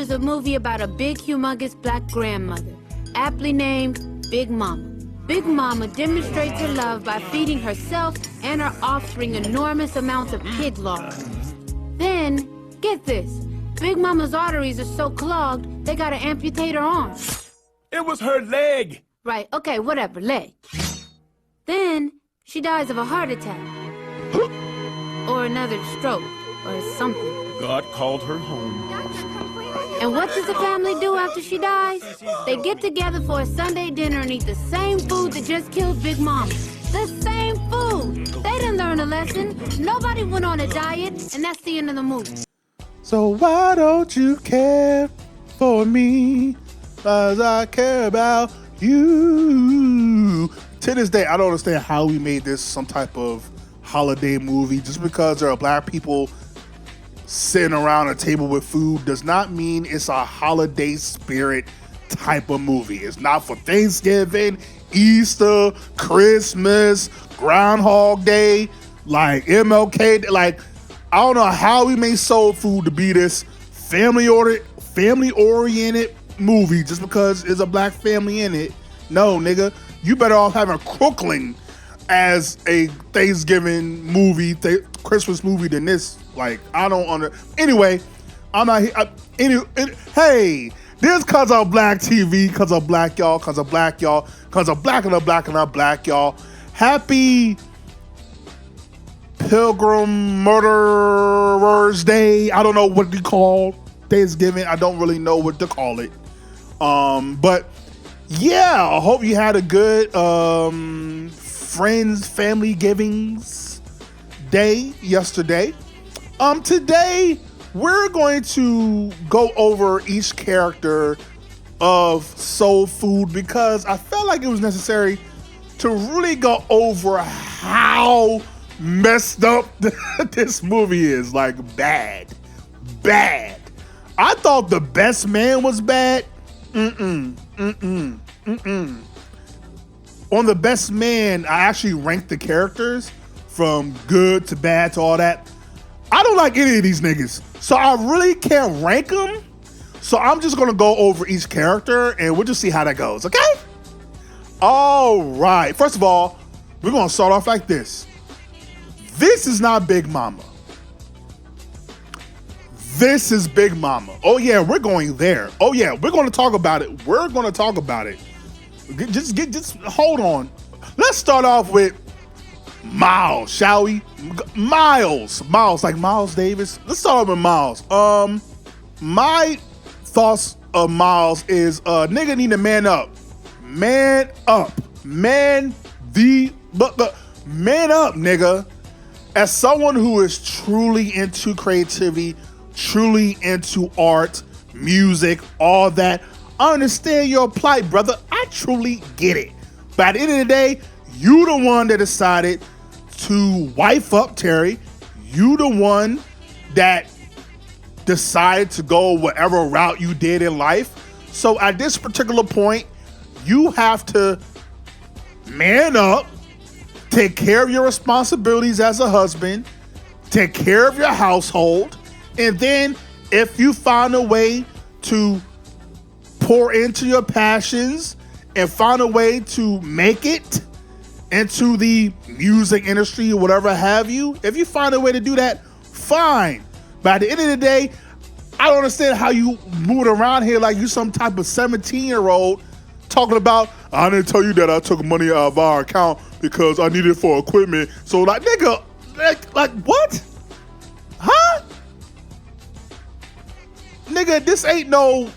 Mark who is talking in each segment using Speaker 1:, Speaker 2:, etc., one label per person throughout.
Speaker 1: is a movie about a big, humongous black grandmother, aptly named Big Mama. Big Mama demonstrates her love by feeding herself and her offspring enormous amounts of pig lard. Then, get this, Big Mama's arteries are so clogged, they gotta amputate her arm.
Speaker 2: It was her leg.
Speaker 1: Right, okay, whatever, leg. Then, she dies of a heart attack. Or another stroke, or something.
Speaker 2: God called her home.
Speaker 1: And what does the family do after she dies? They get together for a Sunday dinner and eat the same food that just killed Big Mama. The same food! They didn't learn a lesson. Nobody went on a diet, and that's the end of the movie.
Speaker 3: So why don't you care for me as I care about you? To this day, I don't understand how we made this some type of holiday movie. Just because there are black people sitting around a table with food does not mean it's a holiday spirit type of movie. It's not for Thanksgiving, Easter, Christmas, Groundhog Day, like MLK. Like, I don't know how we made soul food to be this family oriented movie just because there's a black family in it. No, nigga, you better off having Crooklyn as a Thanksgiving movie, Christmas movie than this. Like, I don't anyway, I'm not here. Hey, this cause of black TV, cause of black y'all, cause of black y'all, cause of black and I'm black y'all. Happy Pilgrim Murderers Day. I don't know what to call Thanksgiving. I don't really know what to call it. But yeah, I hope you had a good friends, family givings day yesterday. Today we're going to go over each character of Soul Food because I felt like it was necessary to really go over how messed up this movie is. Like, bad. I thought The Best Man was bad. On The Best Man, I actually ranked the characters from good to bad to all that. I don't like any of these niggas, so I really can't rank them. So I'm just gonna go over each character and we'll just see how that goes, okay? All right, first of all, we're gonna start off like this. This is not Big Mama. This is Big Mama. Oh yeah, we're going there. Oh yeah, we're gonna talk about it. Just hold on. Let's start off with Miles, shall we? Miles, like Miles Davis. Let's start off with Miles. My thoughts of Miles is nigga need to man up. Man up, nigga. As someone who is truly into creativity, truly into art, music, all that, I understand your plight, brother. I truly get it. But at the end of the day, you the one that decided to wife up Terry. You the one that decided to go whatever route you did in life. So at this particular point, you have to man up, take care of your responsibilities as a husband, take care of your household, and then if you find a way to pour into your passions and find a way to make it into the music industry or whatever have you, if you find a way to do that, fine. But at the end of the day, I don't understand how you move around here like you some type of 17-year-old talking about, I didn't tell you that I took money out of our account because I needed it for equipment. So like, nigga, like what? Huh? Nigga, this ain't no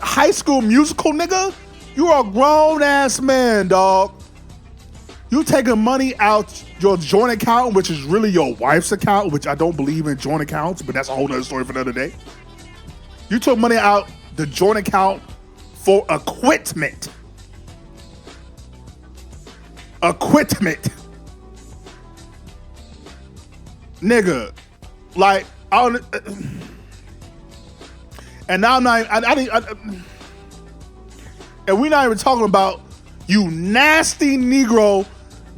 Speaker 3: High School Musical, nigga. You are a grown-ass man, dog. You taking money out your joint account, which is really your wife's account, which I don't believe in joint accounts, but that's a whole nother story for another day. You took money out the joint account for equipment. Nigga, like, and now I'm not, and we're not even talking about you nasty Negro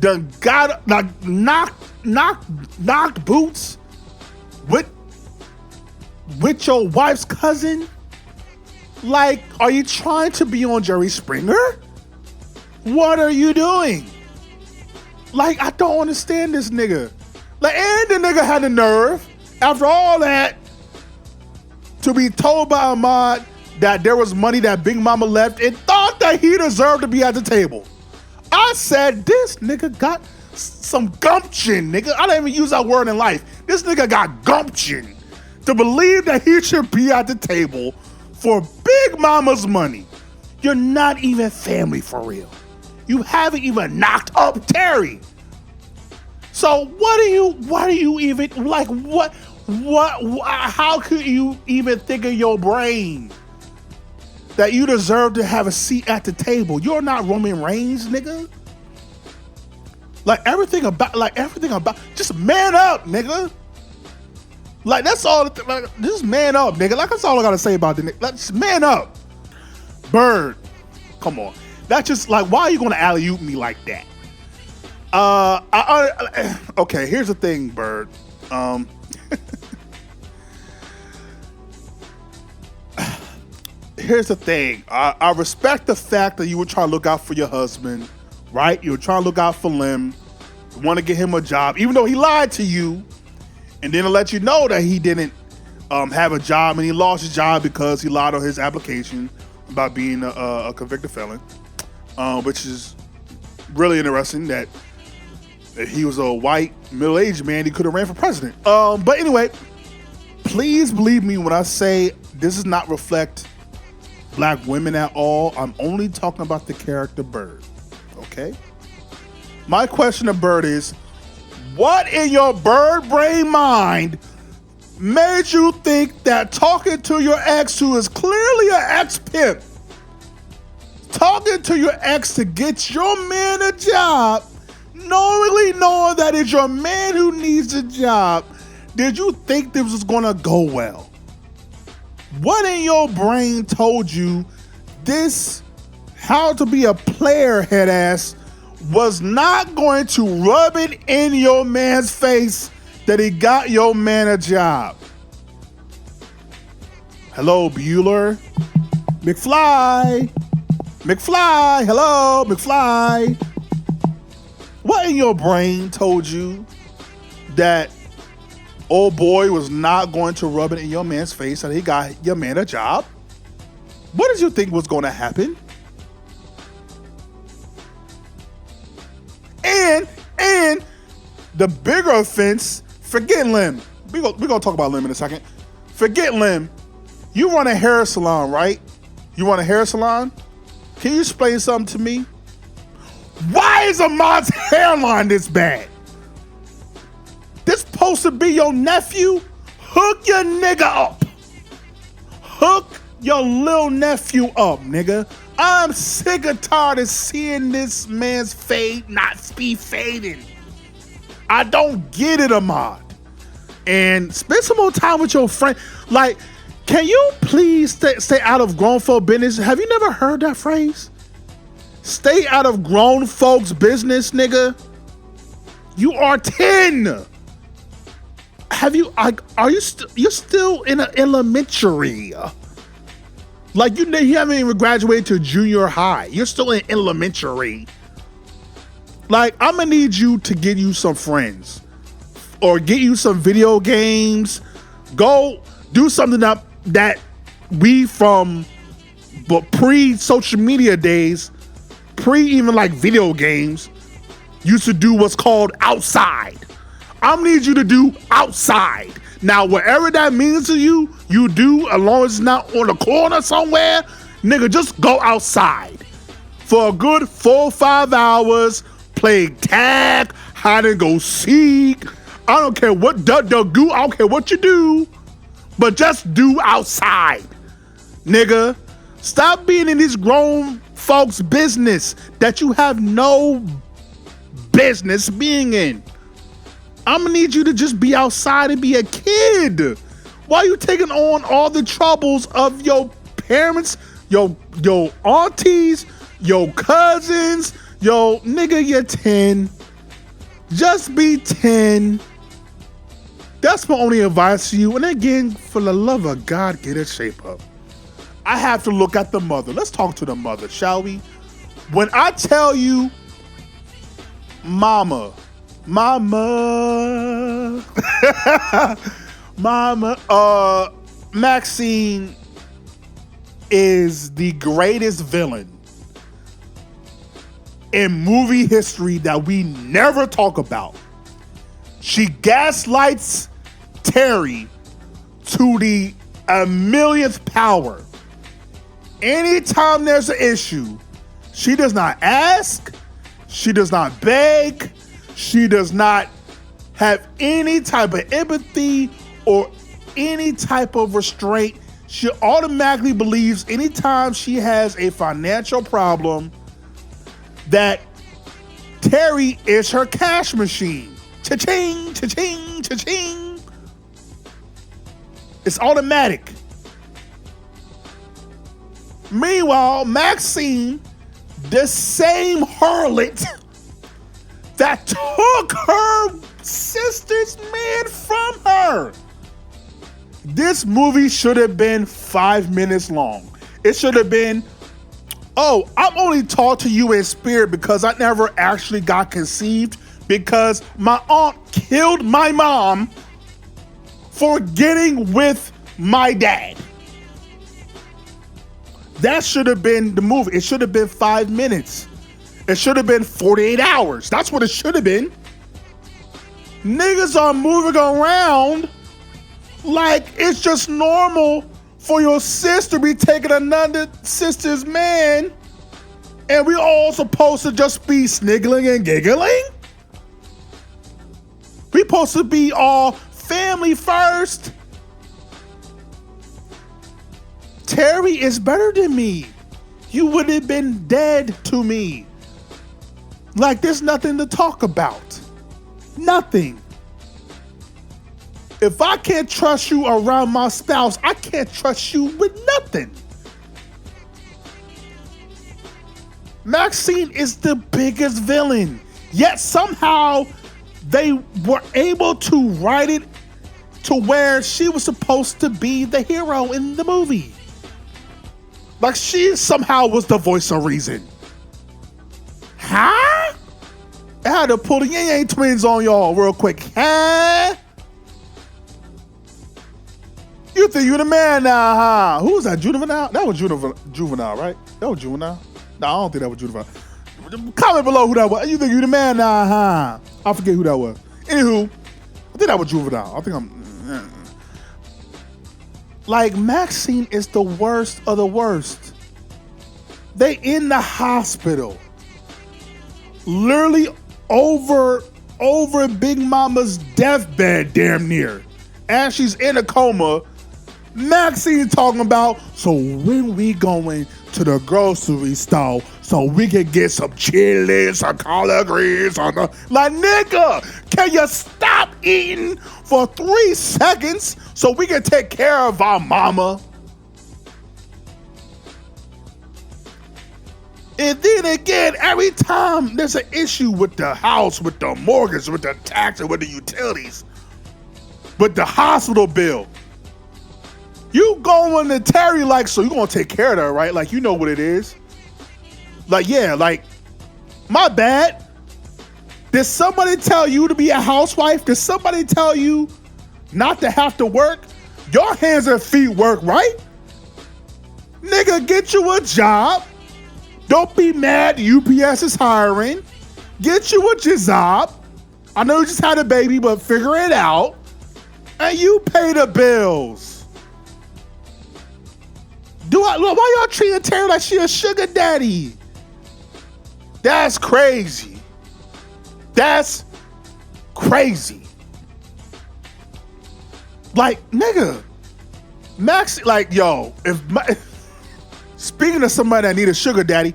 Speaker 3: done got like knocked boots with with your wife's cousin? Like, are you trying to be on Jerry Springer? What are you doing? Like, I don't understand this nigga. Like, and the nigga had the nerve, after all that, to be told by Ahmad that there was money that Big Mama left and thought that he deserved to be at the table. I said, this nigga got some gumption, nigga. I don't even use that word in life. This nigga got gumption to believe that he should be at the table for Big Mama's money. You're not even family for real. You haven't even knocked up Terry. So what do you even, like, what, how could you even think in your brain that you deserve to have a seat at the table? You're not Roman Reigns, nigga. Like everything about, just man up, nigga. Like that's all, just man up, nigga. Like that's all I gotta say about the nigga. Like, just man up. Bird, come on. That's just like, why are you gonna alley-oop me like that? Okay, here's the thing, Bird. Here's the thing. I respect the fact that you were trying to look out for your husband, right? You were trying to look out for Lim, want to get him a job, even though he lied to you, and then to let you know that he didn't have a job and he lost his job because he lied on his application about being a convicted felon, which is really interesting that he was a white middle-aged man. He could have ran for president. But anyway, please believe me when I say this does not reflect black women at all. I'm only talking about the character Bird, okay? My question to Bird is, what in your bird brain mind made you think that talking to your ex, who is clearly an ex-pimp, talking to your ex to get your man a job, knowingly knowing that it's your man who needs a job, did you think this was gonna go well? What in your brain told you this how to be a player head ass was not going to rub it in your man's face that he got your man a job? Hello, Bueller. McFly. Hello, McFly. What in your brain told you that old boy was not going to rub it in your man's face that he got your man a job? What did you think was going to happen? And the bigger offense, forget Lim. We're gonna talk about Lim in a second. Forget Lim. You run a hair salon, right? You run a hair salon? Can you explain something to me? Why is Ahmad's hairline this bad? This supposed to be your nephew? Hook your nigga up. Hook your little nephew up, nigga. I'm sick and tired of seeing this man's fade not be fading. I don't get it, Ahmad. And spend some more time with your friend. Like, can you please stay out of grown folk business? Have you never heard that phrase? Stay out of grown folks' business, nigga. You are 10. You're still in an elementary. Like you haven't even graduated to junior high. You're still in elementary. Like, I'm gonna need you to get you some friends or get you some video games. Go do something that we from pre-social media days, pre even like video games, used to do what's called outside. I'm gonna need you to do outside. Now, whatever that means to you, you do, as long as it's not on the corner somewhere, nigga, just go outside for a good 4 or 5 hours, play tag, hide and go seek. I don't care what I don't care what you do, but just do outside, nigga. Stop being in this grown folks' business that you have no business being in. I'm gonna need you to just be outside and be a kid. Why are you taking on all the troubles of your parents, your aunties, your cousins, nigga, you're 10. Just be 10. That's my only advice to you. And again, for the love of God, get it shape up. I have to look at the mother. Let's talk to the mother, shall we? When I tell you, mama, Maxine is the greatest villain in movie history that we never talk about. She gaslights Terry to the a millionth power. Anytime there's an issue, she does not ask, she does not beg, she does not have any type of empathy or any type of restraint. She automatically believes anytime she has a financial problem that Terry is her cash machine. Cha-ching, cha-ching, cha-ching. It's automatic. Meanwhile, Maxine, the same harlot that took her sister's man from her. This movie should have been 5 minutes long. It should have been, oh, I'm only taught to you in spirit because I never actually got conceived because my aunt killed my mom for getting with my dad. That should have been the movie. It should have been 5 minutes. It should have been 48 hours. That's what it should have been. Niggas are moving around like it's just normal for your sister to be taking another sister's man and we all supposed to just be sniggling and giggling? We supposed to be all family first. Terry is better than me. You would have been dead to me. Like there's nothing to talk about. Nothing. If I can't trust you around my spouse, I can't trust you with nothing. Maxine is the biggest villain. Yet somehow they were able to write it to where she was supposed to be the hero in the movie. Like she somehow was the voice of reason. Huh? I had to pull the Yang Yang twins on y'all real quick. Huh? You think you the man now, huh? Who was that? Juvenile? That was Juvenile, right? That was Juvenile? No, I don't think that was Juvenile. Comment below who that was. You think you the man now, huh? I forget who that was. Anywho, I think that was Juvenile. I think I'm... Like, Maxine is the worst of the worst. They in the hospital. Literally over Big Mama's deathbed, damn near. As she's in a coma, Maxine talking about, so when we going to the grocery store so we can get some chili, some collard greens, like, nigga, can you stop eating for 3 seconds so we can take care of our mama? And then again, every time there's an issue with the house, with the mortgage, with the taxes, with the utilities, with the hospital bill, you going to Terry like, so you gonna take care of her, right? Like, you know what it is. Like, yeah, like, my bad. Did somebody tell you to be a housewife? Did somebody tell you not to have to work? Your hands and feet work, right? Nigga, get you a job. Don't be mad UPS is hiring. Get you a job. I know you just had a baby, but figure it out. And you pay the bills. Why y'all treating Terry like she a sugar daddy? That's crazy. That's crazy. Like, nigga, Max, like, yo, speaking of somebody that need a sugar daddy,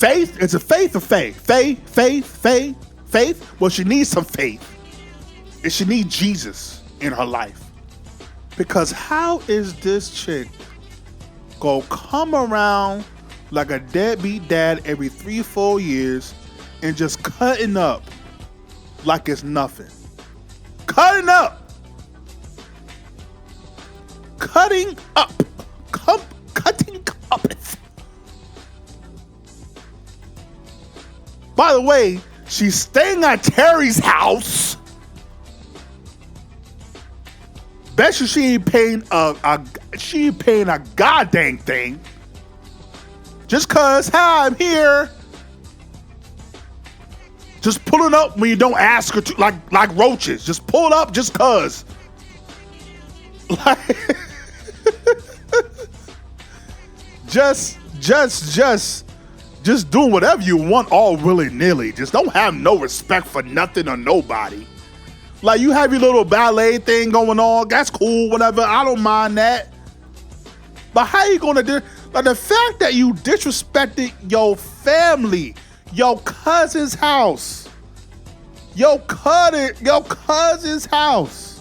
Speaker 3: Faith, it's a faith or faith? Faith? Well, she needs some faith. And she needs Jesus in her life. Because how is this chick gonna come around like a deadbeat dad every 3-4 years and just cutting up like it's nothing. Cutting up. Cutting up. Cutting up. By the way, she's staying at Terry's house. Bet you she ain't paying a goddamn thing. Just cause, hi, I'm here. Just pulling up when you don't ask her to, like roaches. Just pull up just cause. Like, just doing whatever you want all willy-nilly. Just don't have no respect for nothing or nobody. Like, you have your little ballet thing going on. That's cool, whatever. I don't mind that. But how you gonna do, like, the fact that you disrespected your family, your cousin's house, your cousin's house.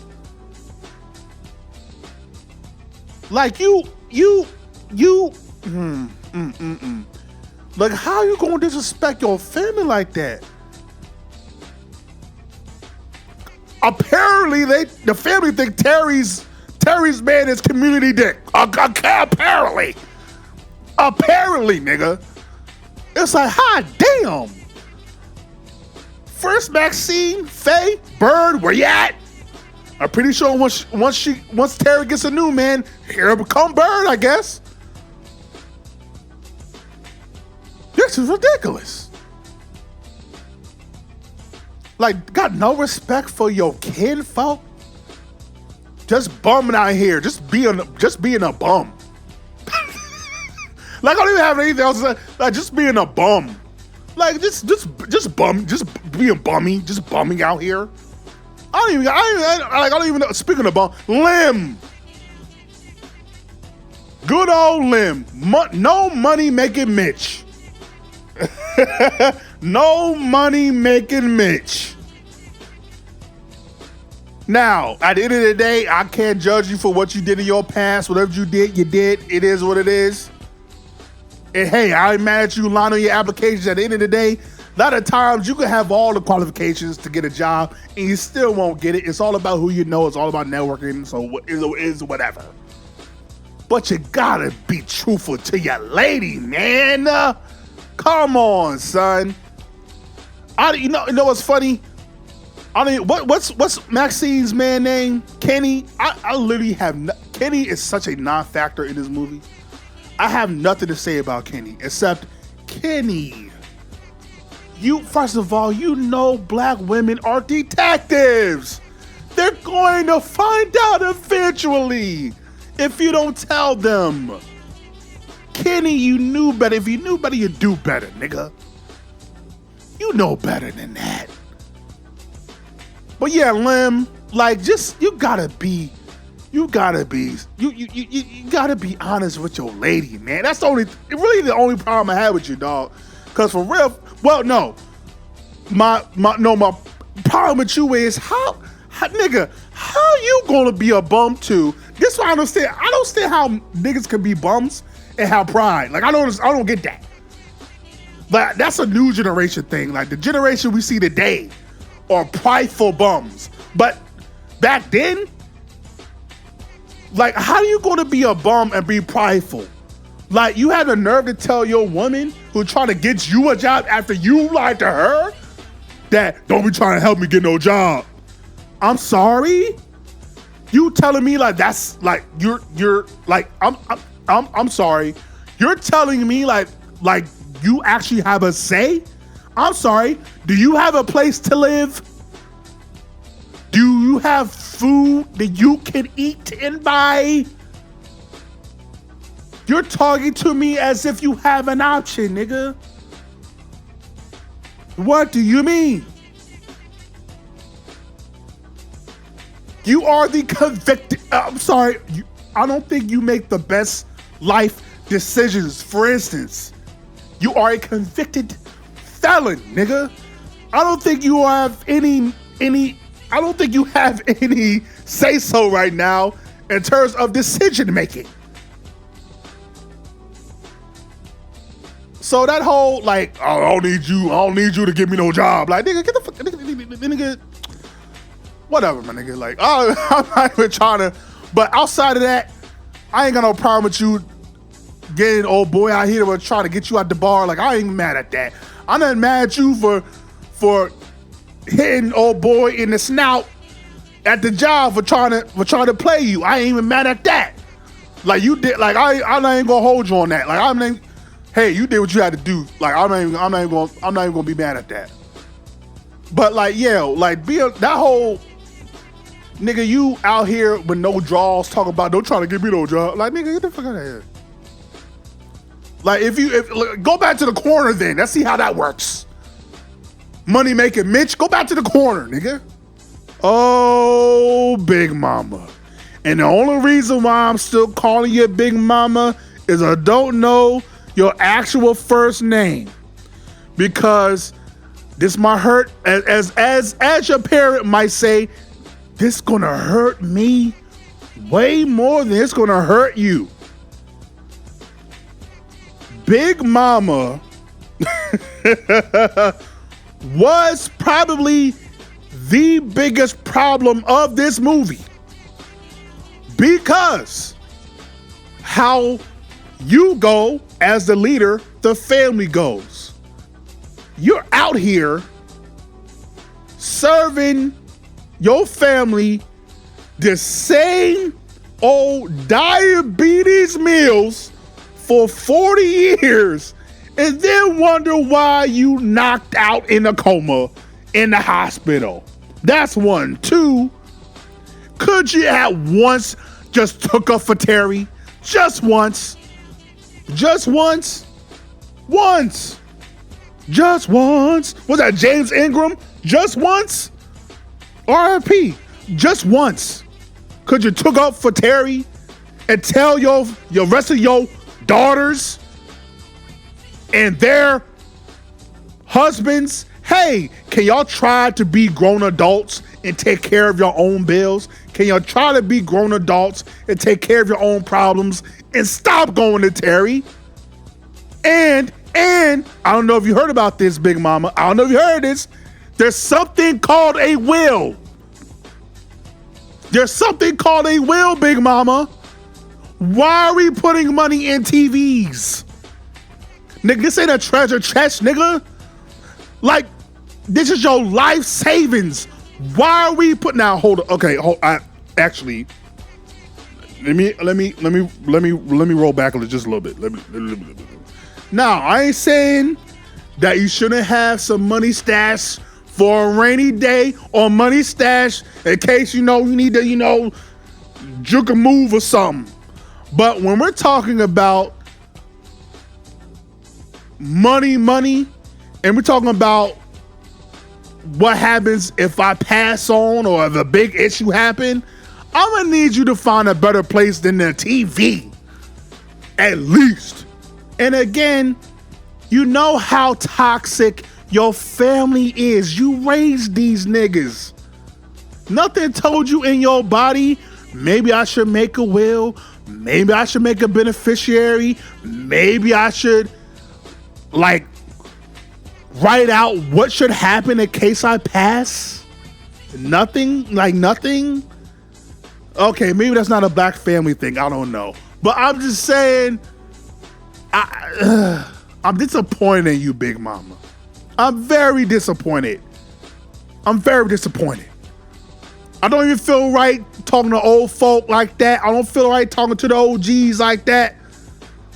Speaker 3: Like, like, how you gonna disrespect your family like that? Apparently, the family think Terry's man is community dick. Apparently, nigga. It's like, hot damn. First, Maxine, Faye, Bird, where you at? I'm pretty sure once Terry gets a new man, here come Bird, I guess. This is ridiculous. Like, got no respect for your kinfolk? Just bumming out here, just being a bum. Like, I don't even have anything else to say. Like, just being a bum. Like, just being bummy, just bumming out here. I don't even know. Speaking of bum, Lim. Good old Lim. No money making Mitch. No money making Mitch. Now, at the end of the day, I can't judge you for what you did in your past. Whatever you did, you did. It is what it is. And hey, I ain't mad at you lying on your applications. At the end of the day, a lot of times you can have all the qualifications to get a job and you still won't get it. It's all about who you know. It's all about networking. So it's whatever. But you gotta be truthful to your lady, man. Come on, son. You know what's funny? What's Maxine's man name? Kenny. I literally have Kenny is such a non-factor in this movie. I have nothing to say about Kenny except Kenny. First of all, you know black women are detectives. They're going to find out eventually if you don't tell them. Kenny, you knew better. If you knew better, you'd do better, nigga. You know better than that. But yeah, Lim, like, just, you gotta be honest with your lady, man. That's really the only problem I have with you, dog. Cause for real, well, no. My problem with you is how you gonna be a bum too? This is what I don't understand. I don't understand how niggas can be bums and have pride. Like, I don't get that. But that's a new generation thing. Like, the generation we see today are prideful bums. But back then, like, how are you gonna be a bum and be prideful? Like, you had the nerve to tell your woman who trying to get you a job after you lied to her that don't be trying to help me get no job. I'm sorry. You telling me like that's like you're like I'm sorry. You're telling me like you actually have a say? I'm sorry. Do you have a place to live? Do you have food that you can eat and buy? You're talking to me as if you have an option, nigga. What do you mean? You are the convicted. I'm sorry. I don't think you make the best life decisions. For instance, you are a convicted felon, nigga. I don't think you have any. I don't think you have any say so right now in terms of decision making. So that whole like, oh, I don't need you to give me no job. Like, nigga, get the fuck, nigga, nigga, whatever, my nigga. Like, oh, I'm not even trying to. But outside of that, I ain't got no problem with you getting old boy out here to try to get you out the bar. Like, I ain't mad at that. I'm not mad at you for hitting old boy in the snout at the job for trying to play you. I ain't even mad at that. Like, you did. Like, I'm not even gonna hold you on that. Like, hey, you did what you had to do. Like, I'm not even gonna be mad at that. But like, yeah, like that whole nigga, you out here with no draws talking about don't try to get me no job. Like, nigga, get the fuck out of here. Like, if go back to the corner then. Let's see how that works. Money making Mitch, go back to the corner, nigga. Oh, Big Mama. And the only reason why I'm still calling you Big Mama is I don't know your actual first name. Because this might hurt, as your parent might say, this gonna hurt me way more than it's gonna hurt you. Big Mama was probably the biggest problem of this movie, because how you go as the leader, the family goes. You're out here serving your family the same old diabetes meals for 40 years and then wonder why you knocked out in a coma in the hospital. That's one. Two, could you at once just took up for Terry? Just once. Just once. Once. Just once. Was that James Ingram? Just once? RIP. Just once. Could you took up for Terry and tell your rest of your daughters and their husbands, hey, can y'all try to be grown adults and take care of your own bills? Can y'all try to be grown adults and take care of your own problems and stop going to Terry? And I don't know if you heard about this, Big Mama. I don't know if you heard this. There's something called a will. There's something called a will, Big Mama. Why are we putting money in TVs? Nigga, this ain't a treasure chest, nigga. Like, this is your life savings. Why are we putting out? Hold on. Okay, actually, let me roll back just a little bit. Now, I ain't saying that you shouldn't have some money stashed for a rainy day, or money stashed in case you need to juke a move or something. But when we're talking about money, and we're talking about what happens if I pass on or if a big issue happen, I'm gonna need you to find a better place than the TV, at least. And again, you know how toxic your family is. You raised these niggas. Nothing told you in your body, maybe I should make a will, maybe I should make a beneficiary, maybe I should write out what should happen in case I pass. Nothing. Okay, maybe that's not a black family thing, I don't know. But I'm just saying, I'm disappointed in you, Big Mama. I'm very disappointed. I don't even feel right talking to old folk like that. I don't feel right talking to the OGs like that.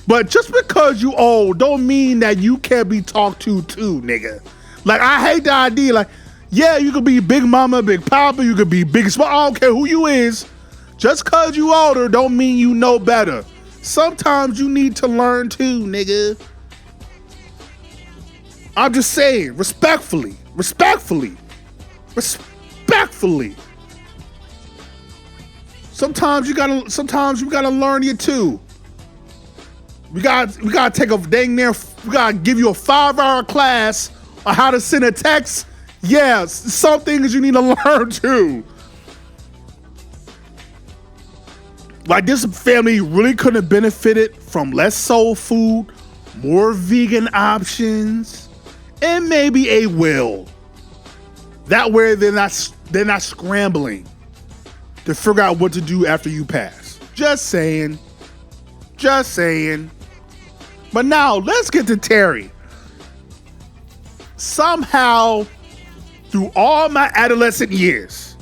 Speaker 3: But just because you old don't mean that you can't be talked to too, nigga. Like, I hate the idea. Like, yeah, you could be Big Mama, Big Papa, you could be Big Small. I don't care who you is. Just because you older don't mean you know better. Sometimes you need to learn too, nigga. I'm just saying, respectfully. Sometimes you gotta learn you too. We gotta take a dang near. We gotta give you a 5-hour class on how to send a text. Yeah, some things you need to learn too. Like, this family really couldn't have benefited from less soul food, more vegan options, and maybe a will. That way they're not scrambling to figure out what to do after you pass. Just saying. Just saying. But now let's get to Terry. Somehow, through all my adolescent years,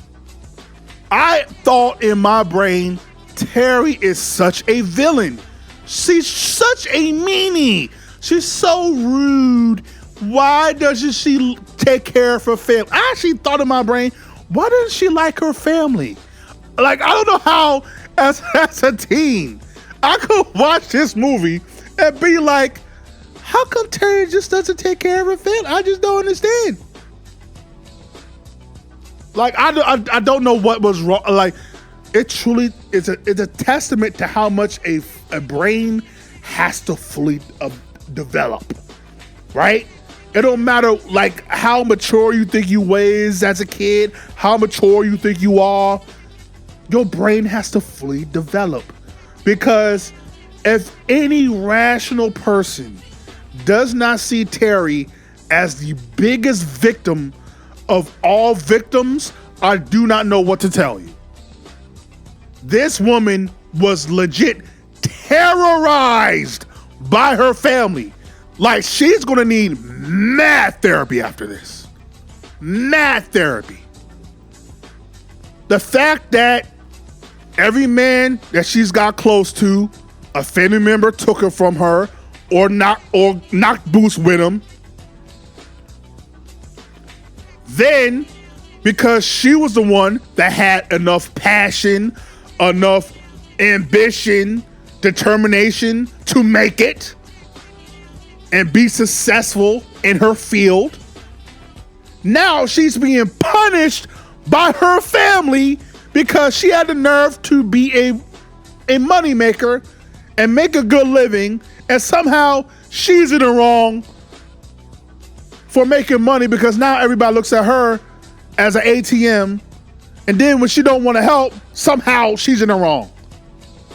Speaker 3: I thought in my brain, Terry is such a villain. She's such a meanie. She's so rude. Why doesn't she take care of her family? I actually thought in my brain, why doesn't she like her family? Like, I don't know how, as a teen, I could watch this movie and be like, how come Terry just doesn't take care of her family? I just don't understand. Like, I don't know what was wrong. Like, it truly is a testament to how much a brain has to fully develop, right? It don't matter like how mature you think you was as a kid, how mature you think you are. Your brain has to fully develop, because if any rational person does not see Terry as the biggest victim of all victims, I do not know what to tell you. This woman was legit terrorized by her family. Like, she's gonna need mad therapy after this. Mad therapy. The fact that every man that she's got close to, a family member took her from her or knocked boots with him. Then, because she was the one that had enough passion, enough ambition, determination to make it and be successful in her field, now she's being punished by her family because she had the nerve to be a moneymaker and make a good living, and somehow she's in the wrong for making money because now everybody looks at her as an ATM, and then when she don't want to help, somehow she's in the wrong.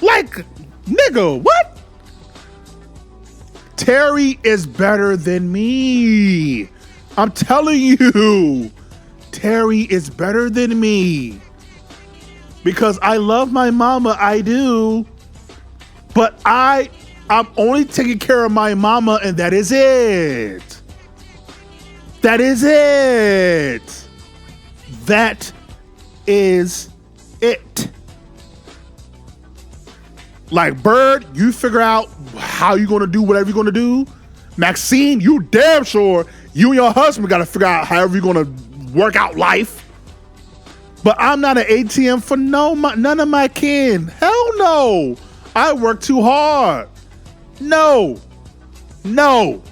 Speaker 3: Like, nigga, what? Terry is better than me. I'm telling you, Terry is better than me. Because I love my mama, I do. But I'm only taking care of my mama, and that is it. That is it. That is it. Like, Bird, you figure out how you're gonna do whatever you're gonna do. Maxine, you damn sure you and your husband gotta figure out however you're gonna work out life. But I'm not an ATM for none of my kin. Hell no. I work too hard. No. No.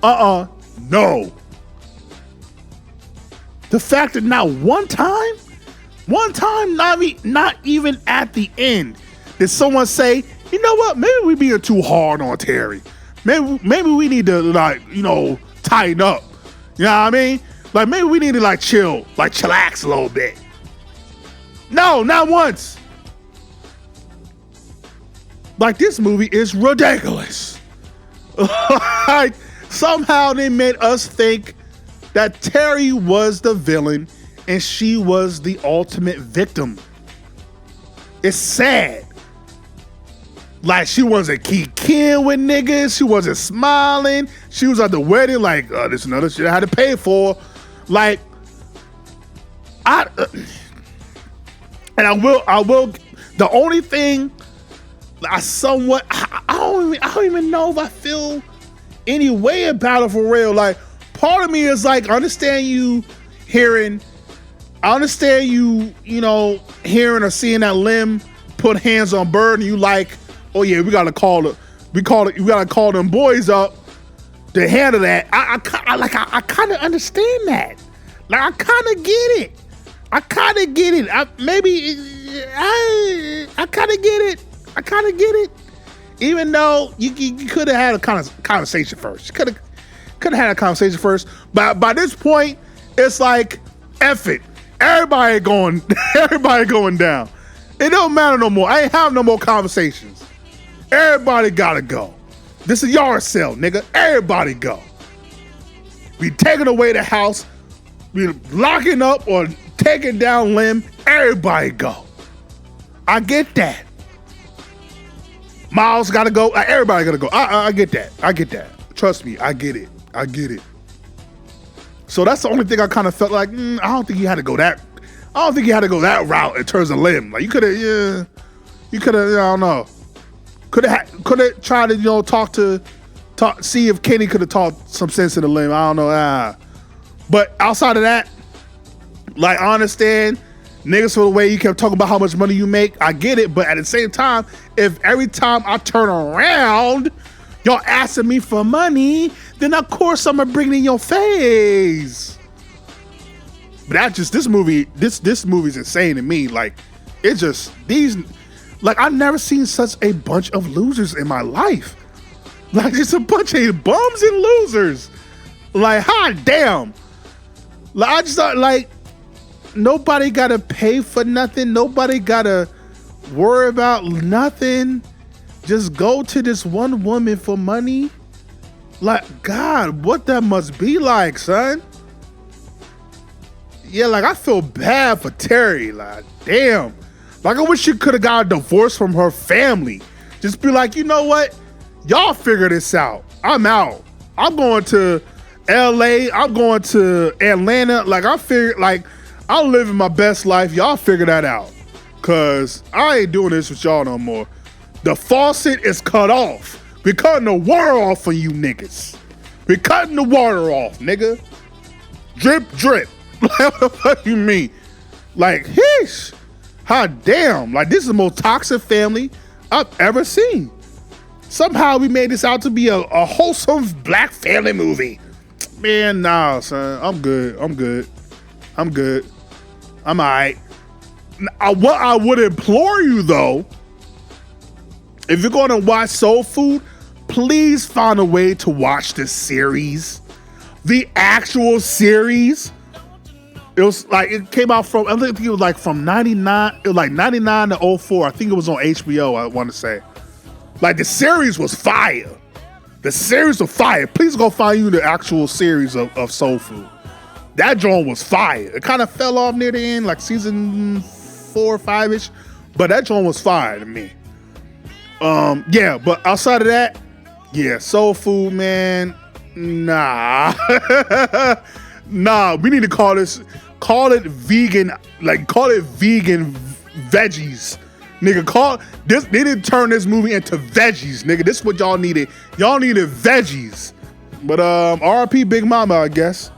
Speaker 3: No. The fact that not one time, not even at the end, did someone say, you know what, maybe we being too hard on Terry. Maybe we need to, like, you know, tighten up. You know what I mean? Like, maybe we need to, like, chillax a little bit. No, not once. Like, this movie is ridiculous. Like, somehow they made us think that Terry was the villain and she was the ultimate victim. It's sad. Like, she wasn't kicking with niggas. She wasn't smiling. She was at the wedding like, this is another shit I had to pay for. Like, I will. The only thing I don't even know if I feel any way about it for real. Like, part of me is like, I understand you hearing or seeing that Lim put hands on Bird, and you like, oh yeah, we gotta call them boys up to handle that. I kind of understand that. Like, I kind of get it. I kind of get it. I kind of get it. Even though you could have had a conversation first. You could have had a conversation first. But by this point, it's like, F it. Everybody going down. It don't matter no more. I ain't have no more conversations. Everybody gotta go. This is yard sale, nigga. Everybody go. We taking away the house. locking up or taking down limb, everybody go. I get that. Miles gotta go. Everybody gotta go. I get that. I get that. Trust me, I get it. I get it. So that's the only thing I kind of felt like. I don't think he had to go that. I don't think he had to go that route in terms of limb. Like you could have, yeah. You could have. I don't know. Could have tried to see if Kenny could have taught some sense in the limb. I don't know. But outside of that, like I understand. Niggas, for the way you kept talking about how much money you make, I get it. But at the same time, if every time I turn around, y'all asking me for money, then of course I'm gonna bring it in your face. But this movie's insane to me. Like, it's just I've never seen such a bunch of losers in my life. Like, it's a bunch of bums and losers. Like, hot damn. Like, I just thought, like, nobody gotta pay for nothing. Nobody gotta worry about nothing. Just go to this one woman for money. Like, God, what that must be like, son. Yeah, like, I feel bad for Terry. Like, damn. Like, I wish she could have got a divorce from her family. Just be like, you know what? Y'all figure this out. I'm out. I'm going to LA. I'm going to Atlanta. Like, I figured, like, I'm living my best life. Y'all figure that out. Cause I ain't doing this with y'all no more. The faucet is cut off. We're cutting the water off for you niggas. We're cutting the water off, nigga. Drip, drip. What the fuck you mean? Like, heesh. How damn. Like, this is the most toxic family I've ever seen. Somehow we made this out to be a wholesome black family movie. Man, nah, son. I'm good. I'm all right. What I would implore you, though, if you're going to watch Soul Food, please find a way to watch the series. The actual series. It was like, it came out from, I think it was like from 99, it was like 99 to 04. I think it was on HBO, I want to say. Like, the series was fire. The series was fire. Please go find you the actual series of Soul Food. That joint was fire. It kind of fell off near the end, like season 4 or 5-ish. But that joint was fire to me. Yeah, but outside of that, yeah, Soul Food, man, nah. Nah, we need to call it vegan, like call it vegan veggies. Nigga, they didn't turn this movie into veggies, nigga. This is what y'all needed. Y'all needed veggies. But R.I.P. Big Mama, I guess.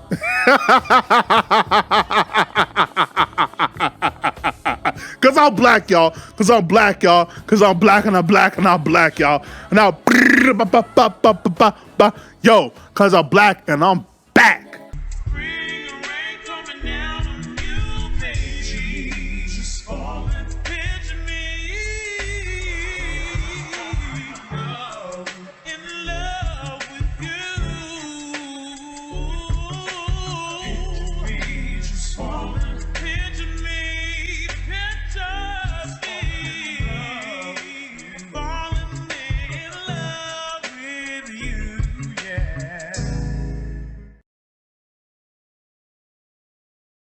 Speaker 3: Cause I'm black, y'all. Cause I'm black, y'all. Cause I'm black and I'm black and I'm black, y'all. And now, yo, cause I'm black and I'm